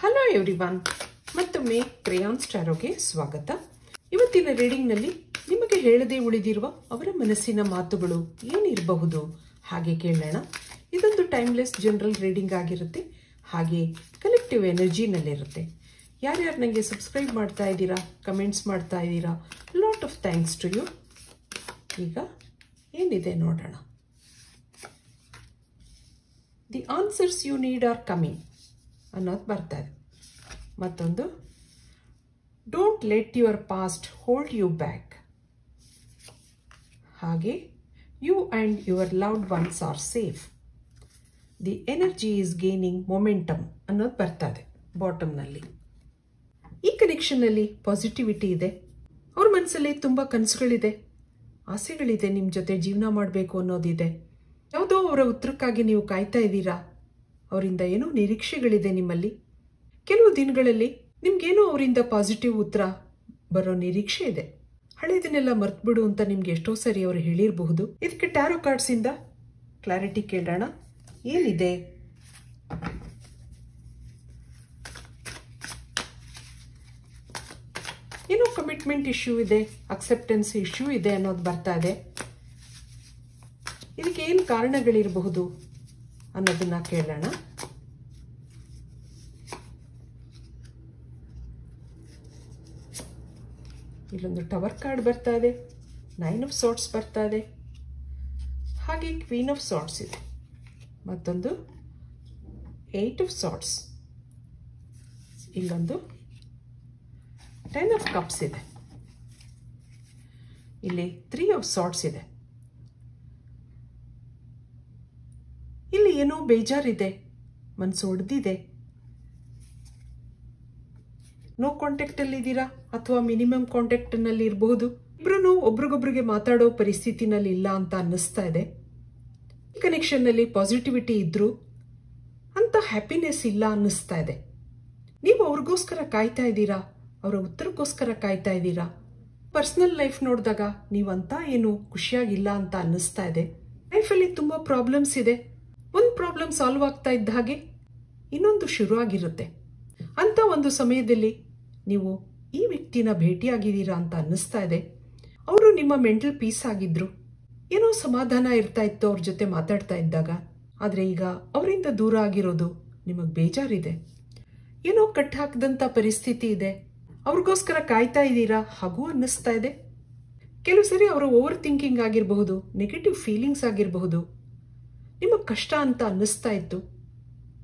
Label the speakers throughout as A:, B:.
A: Hello everyone, ಮತ್ತೊಮ್ಮೆ crayons ಟಾರೋಗೆ ಸ್ವಾಗತ. ಇವತ್ತಿನ ರೀಡಿಂಗ್ನಲ್ಲಿ ನಿಮಗೆ ಹೇಳದೆ ಉಳಿದಿರುವ ಅವರ ಮನಸ್ಸಿನ ಮಾತುಗಳು ಏನಿರಬಹುದು ಹಾಗೆ ಕೇಳೋಣ. ಇದೊಂದು ಟೈಮ್ಲೆಸ್ ಜನರಲ್ ರೀಡಿಂಗ್ ಆಗಿರುತ್ತೆ, ಹಾಗೆ ಕಲೆಕ್ಟಿವ್ ಎನರ್ಜಿನಲ್ಲಿರುತ್ತೆ. ಯಾರ್ಯಾರು ನನಗೆ ಸಬ್ಸ್ಕ್ರೈಬ್ ಮಾಡ್ತಾ ಇದ್ದೀರಾ, ಕಮೆಂಟ್ಸ್ ಮಾಡ್ತಾ ಇದ್ದೀರಾ, lot of thanks to you. ಈಗ ಏನಿದೆ ನೋಡೋಣ. The answers you need are coming ಅನ್ನೋದು ಬರ್ತಾ ಇದೆ. ಮತ್ತೊಂದು, don't let your past hold you back. ಹಾಗೆ you and your loved ones are safe. The energy is gaining momentum ಅನ್ನೋದು ಬರ್ತಾ ಇದೆ ಬಾಟಮ್ನಲ್ಲಿ. ಈ ಕನೆಕ್ಷನ್ನಲ್ಲಿ ಪಾಸಿಟಿವಿಟಿ ಇದೆ. ಅವ್ರ ಮನಸ್ಸಲ್ಲಿ ತುಂಬ ಕನಸುಗಳಿದೆ, ಆಸೆಗಳಿದೆ, ನಿಮ್ಮ ಜೊತೆ ಜೀವನ ಮಾಡಬೇಕು ಅನ್ನೋದಿದೆ. ಯಾವುದೋ ಅವರ ಉತ್ತರಕ್ಕಾಗಿ ನೀವು ಕಾಯ್ತಾ ಇದ್ದೀರಾ. ಅವರಿಂದ ಏನೋ ನಿರೀಕ್ಷೆಗಳಿದೆ ನಿಮ್ಮಲ್ಲಿ. ಕೆಲವು ದಿನಗಳಲ್ಲಿ ನಿಮ್ಗೇನೋ ಅವರಿಂದ ಪಾಸಿಟಿವ್ ಉತ್ತರ ಬರೋ ನಿರೀಕ್ಷೆ ಇದೆ. ಹಳೇದನ್ನೆಲ್ಲ ಮರ್ತ್ಬಿಡು ಅಂತ ನಿಮ್ಗೆ ಎಷ್ಟೋ ಸರಿ ಅವರು ಹೇಳಿರಬಹುದು. ಇದಕ್ಕೆ ಟ್ಯಾರೋ ಕಾರ್ಡ್ಸಿಂದ ಕ್ಲಾರಿಟಿ ಕೇಳೋಣ. ಏನಿದೆ? ಏನೋ ಕಮಿಟ್ಮೆಂಟ್ ಇಶ್ಯೂ ಇದೆ, ಅಕ್ಸೆಪ್ಟೆನ್ಸ್ ಇಶ್ಯೂ ಇದೆ ಅನ್ನೋದು ಬರ್ತಾ ಇದೆ. ಇದಕ್ಕೆ ಏನು ಕಾರಣಗಳಿರಬಹುದು ಅನ್ನೋದನ್ನ ಕೇಳೋಣ. ಇಲ್ಲೊಂದು ಟವರ್ ಕಾರ್ಡ್ ಬರ್ತಾ ಇದೆ, 9 ಆಫ್ ಸಾರ್ಟ್ಸ್ ಬರ್ತಾ ಇದೆ, ಹಾಗೆ ಕ್ವೀನ್ ಆಫ್ ಸಾರ್ಟ್ಸ್ ಇದೆ, ಮತ್ತೊಂದು 8 ಆಫ್ ಸಾರ್ಟ್ಸ್, ಇಲ್ಲೊಂದು 10 ಆಫ್ ಕಪ್ಸ್ ಇದೆ, ಇಲ್ಲಿ 3 ಆಫ್ ಸಾರ್ಟ್ಸ್ ಇದೆ. ಇಲ್ಲಿ ಏನೋ ಬೇಜಾರಿದೆ, ಮನಸ್ಸು ಒಡೆದಿದೆ. ನೋ ಕಾಂಟ್ಯಾಕ್ಟ್ ಅಲ್ಲಿ ಇದ್ದೀರಾ ಅಥವಾ ಮಿನಿಮಮ್ ಕಾಂಟ್ಯಾಕ್ಟ್ ನಲ್ಲಿ ಇರಬಹುದು. ಇಬ್ರು ಒಬ್ರಿಗೊಬ್ರಿಗೆ ಮಾತಾಡೋ ಪರಿಸ್ಥಿತಿನಲ್ಲಿ ಇಲ್ಲ ಅಂತ ಅನ್ನಿಸ್ತಾ ಇದೆ. ಈ ಕನೆಕ್ಷನ್ ನಲ್ಲಿ ಪಾಸಿಟಿವಿಟಿ ಇದ್ರು ಅಂತ ಹ್ಯಾಪಿನೆಸ್ ಇಲ್ಲ ಅನ್ನಿಸ್ತಾ ಇದೆ. ನೀವು ಅವ್ರಿಗೋಸ್ಕರ ಕಾಯ್ತಾ ಇದ್ದೀರಾ, ಅವರ ಉತ್ತರಕ್ಕೋಸ್ಕರ ಕಾಯ್ತಾ ಇದ್ದೀರಾ. ಪರ್ಸನಲ್ ಲೈಫ್ ನೋಡಿದಾಗ ನೀವಂತ ಏನು ಖುಷಿಯಾಗಿಲ್ಲ ಅಂತ ಅನ್ನಿಸ್ತಾ ಇದೆ. ಲೈಫಲ್ಲಿ ತುಂಬಾ ಪ್ರಾಬ್ಲಮ್ಸ್ ಇದೆ. ಒಂದು ಪ್ರಾಬ್ಲಮ್ ಸಾಲ್ವ್ ಆಗ್ತಾ ಇದ್ದ ಹಾಗೆ ಇನ್ನೊಂದು ಶುರು ಆಗಿರುತ್ತೆ. ಅಂತ ಒಂದು ಸಮಯದಲ್ಲಿ ನೀವು ಈ ವ್ಯಕ್ತಿನ ಭೇಟಿಯಾಗಿದ್ದೀರಾ ಅಂತ ಅನ್ನಿಸ್ತಾ ಇದೆ. ಅವರು ನಿಮ್ಮ ಮೆಂಟಲ್ ಪೀಸ್ ಆಗಿದ್ರು, ಏನೋ ಸಮಾಧಾನ ಇರ್ತಾ ಇತ್ತು ಅವ್ರ ಜೊತೆ ಮಾತಾಡ್ತಾ ಇದ್ದಾಗ. ಆದರೆ ಈಗ ಅವರಿಂದ ದೂರ ಆಗಿರೋದು ನಿಮಗೆ ಬೇಜಾರಿದೆ. ಏನೋ ಕಟ್ ಹಾಕದಂಥ ಪರಿಸ್ಥಿತಿ ಇದೆ. ಅವ್ರಿಗೋಸ್ಕರ ಕಾಯ್ತಾ ಇದ್ದೀರಾ ಹಾಗೂ ಅನ್ನಿಸ್ತಾ ಇದೆ. ಕೆಲವು ಸರಿ ಅವರ ಓವರ್ ಥಿಂಕಿಂಗ್ ಆಗಿರಬಹುದು, ನೆಗೆಟಿವ್ ಫೀಲಿಂಗ್ಸ್ ಆಗಿರಬಹುದು. ನಿಮಗೆ ಕಷ್ಟ ಅಂತ ಅನ್ನಿಸ್ತಾ ಇತ್ತು.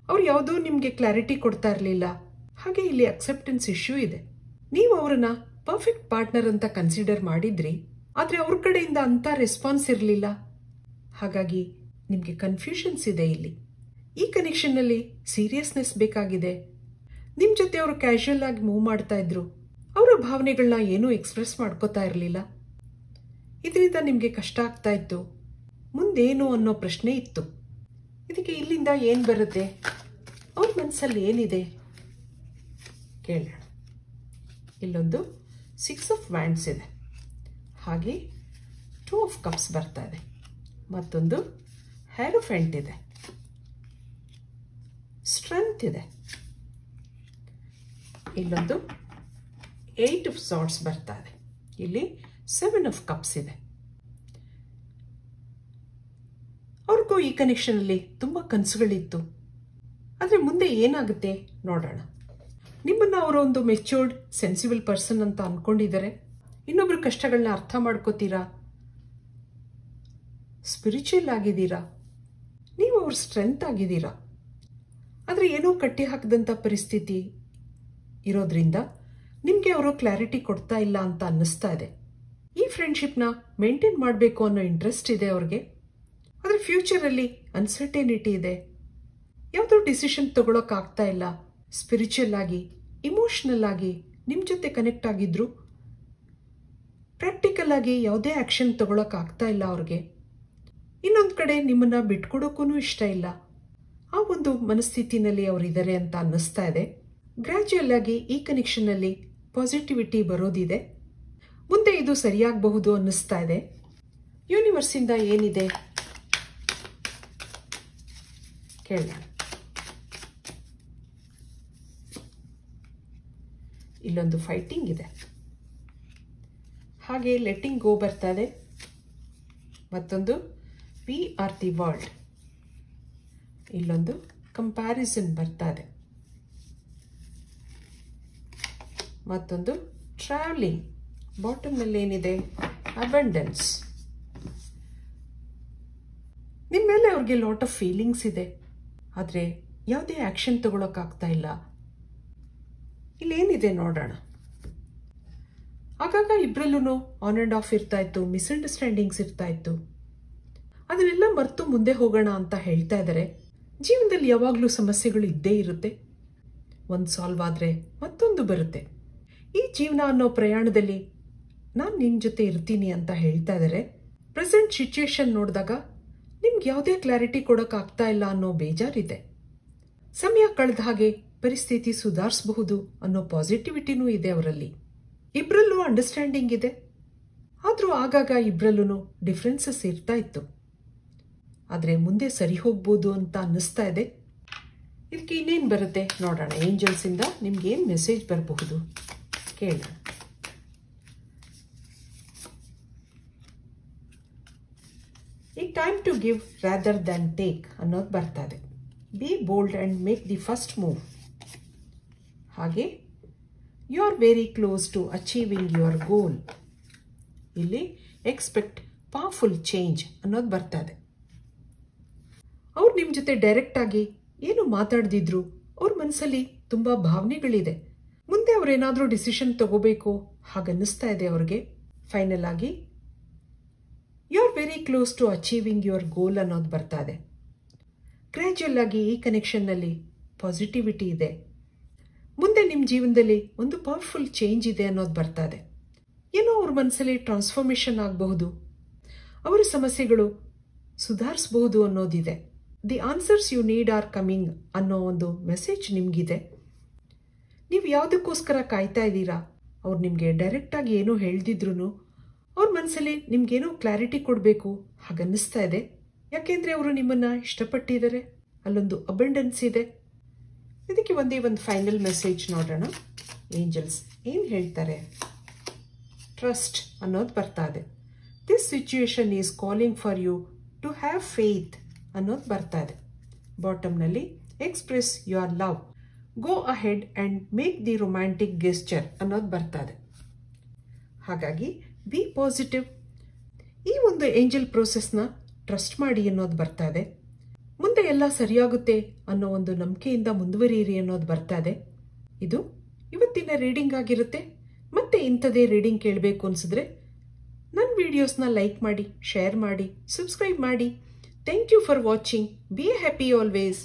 A: ಅವ್ರು ಯಾವುದೋ ನಿಮಗೆ ಕ್ಲಾರಿಟಿ ಕೊಡ್ತಾ ಇರಲಿಲ್ಲ. ಹಾಗೆ ಇಲ್ಲಿ ಅಕ್ಸೆಪ್ಟೆನ್ಸ್ ಇಶ್ಯೂ ಇದೆ. ನೀವು ಅವರನ್ನ ಪರ್ಫೆಕ್ಟ್ ಪಾರ್ಟ್ನರ್ ಅಂತ ಕನ್ಸಿಡರ್ ಮಾಡಿದ್ರಿ, ಆದರೆ ಅವ್ರ ಕಡೆಯಿಂದ ಅಂತ ರೆಸ್ಪಾನ್ಸ್ ಇರಲಿಲ್ಲ. ಹಾಗಾಗಿ ನಿಮಗೆ ಕನ್ಫ್ಯೂಷನ್ಸ್ ಇದೆ. ಇಲ್ಲಿ ಈ ಕನೆಕ್ಷನ್ನಲ್ಲಿ ಸೀರಿಯಸ್ನೆಸ್ ಬೇಕಾಗಿದೆ. ನಿಮ್ಮ ಜೊತೆ ಅವರು ಕ್ಯಾಶುಯಲ್ ಆಗಿ ಮೂವ್ ಮಾಡ್ತಾ ಇದ್ರು, ಅವರ ಭಾವನೆಗಳನ್ನ ಏನೂ ಎಕ್ಸ್ಪ್ರೆಸ್ ಮಾಡ್ಕೋತಾ ಇರಲಿಲ್ಲ. ಇದರಿಂದ ನಿಮಗೆ ಕಷ್ಟ ಆಗ್ತಾ ಇತ್ತು. ಮುಂದೇನು ಅನ್ನೋ ಪ್ರಶ್ನೆ ಇತ್ತು. ಇದಕ್ಕೆ ಇಲ್ಲಿಂದ ಏನು ಬರುತ್ತೆ, ಅವ್ರ ಮನಸ್ಸಲ್ಲಿ ಏನಿದೆ ಕೇಳೋಣ. ಇಲ್ಲೊಂದು 6 ಆಫ್ ವ್ಯಾಂಡ್ಸ್ ಇದೆ, ಹಾಗೆ 2 ಆಫ್ ಕಪ್ಸ್ ಬರ್ತಾ ಇದೆ, ಮತ್ತೊಂದು ಹ್ಯಾರೋಫೆಂಟ್ ಇದೆ, ಸ್ಟ್ರೆಂತ್ ಇದೆ, ಇಲ್ಲೊಂದು 8 ಆಫ್ ಸಾರ್ಟ್ಸ್ ಬರ್ತಾ ಇದೆ, ಇಲ್ಲಿ 7 ಆಫ್ ಕಪ್ಸ್ ಇದೆ. ಅವ್ರಿಗೂ ಈ ಕನೆಕ್ಷನಲ್ಲಿ ತುಂಬ ಕನಸುಗಳಿತ್ತು. ಆದರೆ ಮುಂದೆ ಏನಾಗುತ್ತೆ ನೋಡೋಣ. ನಿಮ್ಮನ್ನು ಅವರು ಒಂದು ಮೆಚ್ಯೂರ್ಡ್ ಸೆನ್ಸಿಬಲ್ ಪರ್ಸನ್ ಅಂತ ಅಂದ್ಕೊಂಡಿದ್ದಾರೆ. ಇನ್ನೊಬ್ಬರ ಕಷ್ಟಗಳನ್ನ ಅರ್ಥ ಮಾಡ್ಕೋತೀರಾ, ಸ್ಪಿರಿಚುವಲ್ ಆಗಿದ್ದೀರಾ, ನೀವು ಅವ್ರ ಸ್ಟ್ರೆಂತ್ ಆಗಿದ್ದೀರಾ. ಆದರೆ ಏನೋ ಕಟ್ಟಿ ಹಾಕಿದಂಥ ಪರಿಸ್ಥಿತಿ ಇರೋದ್ರಿಂದ ನಿಮಗೆ ಅವರು ಕ್ಲಾರಿಟಿ ಕೊಡ್ತಾ ಇಲ್ಲ ಅಂತ ಅನ್ನಿಸ್ತಾ ಇದೆ. ಈ ಫ್ರೆಂಡ್ಶಿಪ್ನ ಮೇಂಟೈನ್ ಮಾಡಬೇಕು ಅನ್ನೋ ಇಂಟ್ರೆಸ್ಟ್ ಇದೆ ಅವ್ರಿಗೆ. ಆದರೆ ಫ್ಯೂಚರಲ್ಲಿ ಅನ್ಸರ್ಟೇನಿಟಿ ಇದೆ. ಯಾವುದೋ ಡಿಸಿಷನ್ ತಗೊಳಕ್ಕಾಗ್ತಾ ಇಲ್ಲ. ಸ್ಪಿರಿಚುವಲ್ ಆಗಿ, ಇಮೋಷನಲ್ ಆಗಿ ನಿಮ್ಮ ಜೊತೆ ಕನೆಕ್ಟ್ ಆಗಿದ್ರು, ಪ್ರಾಕ್ಟಿಕಲ್ ಆಗಿ ಯಾವುದೇ ಆ್ಯಕ್ಷನ್ ತಗೊಳಕ್ಕಾಗ್ತಾ ಇಲ್ಲ ಅವ್ರಿಗೆ. ಇನ್ನೊಂದು ಕಡೆ ನಿಮ್ಮನ್ನ ಬಿಟ್ಕೊಡೋಕ್ಕೂ ಇಷ್ಟ ಇಲ್ಲ. ಆ ಒಂದು ಮನಸ್ಥಿತಿನಲ್ಲಿ ಅವರಿದ್ದಾರೆ ಅಂತ ಅನ್ನಿಸ್ತಾ ಇದೆ. ಗ್ರ್ಯಾಜುಯಲ್ ಆಗಿ ಈ ಕನೆಕ್ಷನ್ನಲ್ಲಿ ಪಾಸಿಟಿವಿಟಿ ಬರೋದಿದೆ. ಮುಂದೆ ಇದು ಸರಿಯಾಗಬಹುದು ಅನ್ನಿಸ್ತಾ ಇದೆ. ಯೂನಿವರ್ಸಿಂದ ಏನಿದೆ ಕೇಳೋಣ. ಇಲ್ಲೊಂದು ಫೈಟಿಂಗ್ ಇದೆ. ಹಾಗೆ ಲೆಟ್ಟಿಂಗ್ ಗೋ ಬರ್ತದೆ. ಮತ್ತೊಂದು ವಿ ಆರ್ ದಿ ವರ್ಲ್ಡ್. ಇಲ್ಲೊಂದು ಕಂಪ್ಯಾರಿಸನ್ ಬರ್ತದೆ. ಮತ್ತೊಂದು ಟ್ರಾವೆಲಿಂಗ್. ಬಾಟಮ್ನಲ್ಲಿ ಏನಿದೆ? ಅಬಂಡೆನ್ಸ್. ನಿಮ್ಮ ಮೇಲೆ ಅವ್ರಿಗೆ ಲಾಟ್ ಆಫ್ ಫೀಲಿಂಗ್ಸ್ ಇದೆ, ಆದರೆ ಯಾವುದೇ ಆ್ಯಕ್ಷನ್ ತಗೊಳಕ್ಕಾಗ್ತಾ ಇಲ್ಲ. ಇಲ್ಲೇನಿದೆ ನೋಡೋಣ. ಆಗಾಗ ಇಬ್ಬರಲ್ಲೂ ಆನ್ ಆ್ಯಂಡ್ ಆಫ್ ಇರ್ತಾ ಇತ್ತು, ಮಿಸ್ಅಂಡರ್ಸ್ಟ್ಯಾಂಡಿಂಗ್ಸ್ ಇರ್ತಾ ಇತ್ತು. ಅದನ್ನೆಲ್ಲ ಮರೆತು ಮುಂದೆ ಹೋಗೋಣ ಅಂತ ಹೇಳ್ತಾ ಇದ್ದಾರೆ. ಜೀವನದಲ್ಲಿ ಯಾವಾಗಲೂ ಸಮಸ್ಯೆಗಳು ಇದ್ದೇ ಇರುತ್ತೆ. ಒಂದು ಸಾಲ್ವ್ ಆದರೆ ಮತ್ತೊಂದು ಬರುತ್ತೆ. ಈ ಜೀವನ ಅನ್ನೋ ಪ್ರಯಾಣದಲ್ಲಿ ನಾನು ನಿನ್ನ ಜೊತೆ ಇರ್ತೀನಿ ಅಂತ ಹೇಳ್ತಾ ಇದ್ದಾರೆ. ಪ್ರೆಸೆಂಟ್ ಸಿಚುಯೇಷನ್ ನೋಡಿದಾಗ ನಿಮ್ಗೆ ಯಾವುದೇ ಕ್ಲಾರಿಟಿ ಕೊಡೋಕ್ಕಾಗ್ತಾ ಇಲ್ಲ ಅನ್ನೋ ಬೇಜಾರಿದೆ. ಸಮಯ ಕಳೆದ ಹಾಗೆ ಪರಿಸ್ಥಿತಿ ಸುಧಾರಿಸಬಹುದು ಅನ್ನೋ ಪಾಸಿಟಿವಿಟಿನೂ ಇದೆ ಅವರಲ್ಲಿ. ಇಬ್ಬರಲ್ಲೂ ಅಂಡರ್ಸ್ಟ್ಯಾಂಡಿಂಗ್ ಇದೆ, ಆದರೂ ಆಗಾಗ ಇಬ್ಬರಲ್ಲೂ ಡಿಫ್ರೆನ್ಸಸ್ ಇರ್ತಾ ಇತ್ತು. ಆದರೆ ಮುಂದೆ ಸರಿ ಹೋಗ್ಬೋದು ಅಂತ ಅನ್ನಿಸ್ತಾ ಇದೆ. ಇದಕ್ಕೆ ಇನ್ನೇನು ಬರುತ್ತೆ ನೋಡೋಣ. ಏಂಜಲ್ಸಿಂದ ನಿಮ್ಗೆ ಏನು ಮೆಸೇಜ್ ಬರಬಹುದು ಕೇಳೋಣ. ಈಗ time to give rather than take ಅನ್ನೋದು ಬರ್ತದೆ. Be bold and make the first move. ಹಾಗೆ you are very close to achieving your goal. ಇಲ್ಲಿ ಎಕ್ಸ್ಪೆಕ್ಟ್ ಪವರ್ಫುಲ್ ಚೇಂಜ್ ಅನ್ನೋದು ಬರ್ತದೆ. ಅವ್ರು ನಿಮ್ಮ ಜೊತೆ ಡೈರೆಕ್ಟಾಗಿ ಏನು ಮಾತಾಡ್ದಿದ್ರು ಅವ್ರ ಮನಸ್ಸಲ್ಲಿ ತುಂಬ ಭಾವನೆಗಳಿದೆ. ಮುಂದೆ ಅವ್ರೇನಾದರೂ ಡಿಸಿಷನ್ ತಗೋಬೇಕು ಹಾಗನ್ನಿಸ್ತಾ ಇದೆ ಅವ್ರಿಗೆ. ಫೈನಲ್ ಆಗಿ you are very close to achieving your goal ಅನ್ನೋದು ಬರ್ತಾ ಇದೆ. ಗ್ರ್ಯಾಜುಯಲ್ ಆಗಿ ಈ ಕನೆಕ್ಷನ್ನಲ್ಲಿ ಪಾಸಿಟಿವಿಟಿ ಇದೆ. ಮುಂದೆ ನಿಮ್ಮ ಜೀವನದಲ್ಲಿ ಒಂದು ಪವರ್ಫುಲ್ ಚೇಂಜ್ ಇದೆ ಅನ್ನೋದು ಬರ್ತಾ ಇದೆ. ಏನೋ ಅವ್ರ ಮನಸ್ಸಲ್ಲಿ ಟ್ರಾನ್ಸ್ಫಾರ್ಮೇಷನ್ ಆಗಬಹುದು, ಅವರ ಸಮಸ್ಯೆಗಳು ಸುಧಾರಿಸಬಹುದು ಅನ್ನೋದಿದೆ. The answers you need are coming ಅನ್ನೋ ಒಂದು ಮೆಸೇಜ್ ನಿಮಗಿದೆ. ನೀವು ಯಾವುದಕ್ಕೋಸ್ಕರ ಕಾಯ್ತಾ ಇದ್ದೀರಾ? ಅವ್ರು ನಿಮಗೆ ಡೈರೆಕ್ಟಾಗಿ ಏನೋ ಹೇಳ್ದಿದ್ರು ಅವ್ರ ಮನಸ್ಸಲ್ಲಿ ನಿಮ್ಗೇನೋ ಕ್ಲಾರಿಟಿ ಕೊಡಬೇಕು ಹಾಗನ್ನಿಸ್ತಾ ಇದೆ. ಯಾಕೆಂದರೆ ಅವರು ನಿಮ್ಮನ್ನು ಇಷ್ಟಪಟ್ಟಿದ್ದಾರೆ, ಅಲ್ಲೊಂದು ಅಬಂಡೆನ್ಸ್ ಇದೆ. ಇದಕ್ಕೆ ಒಂದೇ ಒಂದು ಫೈನಲ್ ಮೆಸೇಜ್ ನೋಡೋಣ. ಏಂಜಲ್ಸ್ ಏನು ಹೇಳ್ತಾರೆ? ಟ್ರಸ್ಟ್ ಅನ್ನೋದು ಬರ್ತಾ ಇದೆ. This situation is calling for you to have faith ಅನ್ನೋದು ಬರ್ತಾ ಇದೆ. ಬಾಟಮ್ನಲ್ಲಿ express your love, go ahead and make the romantic gesture ಅನ್ನೋದು ಬರ್ತಾ ಇದೆ. ಹಾಗಾಗಿ ಬಿ ಪಾಸಿಟಿವ್. ಈ ಒಂದು ಏಂಜಲ್ ಪ್ರೋಸೆಸ್ನ ಟ್ರಸ್ಟ್ ಮಾಡಿ ಅನ್ನೋದು ಬರ್ತಾ ಇದೆ. ಮುಂದೆ ಎಲ್ಲ ಸರಿಯಾಗುತ್ತೆ ಅನ್ನೋ ಒಂದು ನಂಬಿಕೆಯಿಂದ ಮುಂದುವರಿಯಿರಿ ಅನ್ನೋದು ಬರ್ತಾ ಇದೆ. ಇದು ಇವತ್ತಿನ ರೀಡಿಂಗ್ ಆಗಿರುತ್ತೆ. ಮತ್ತೆ ಇಂಥದೇ ರೀಡಿಂಗ್ ಕೇಳಬೇಕು ಅನಿಸಿದ್ರೆ ನನ್ನ ವಿಡಿಯೋಸ್ನ ಲೈಕ್ ಮಾಡಿ, ಶೇರ್ ಮಾಡಿ, ಸಬ್ಸ್ಕ್ರೈಬ್ ಮಾಡಿ. Thank you for watching. Be happy always.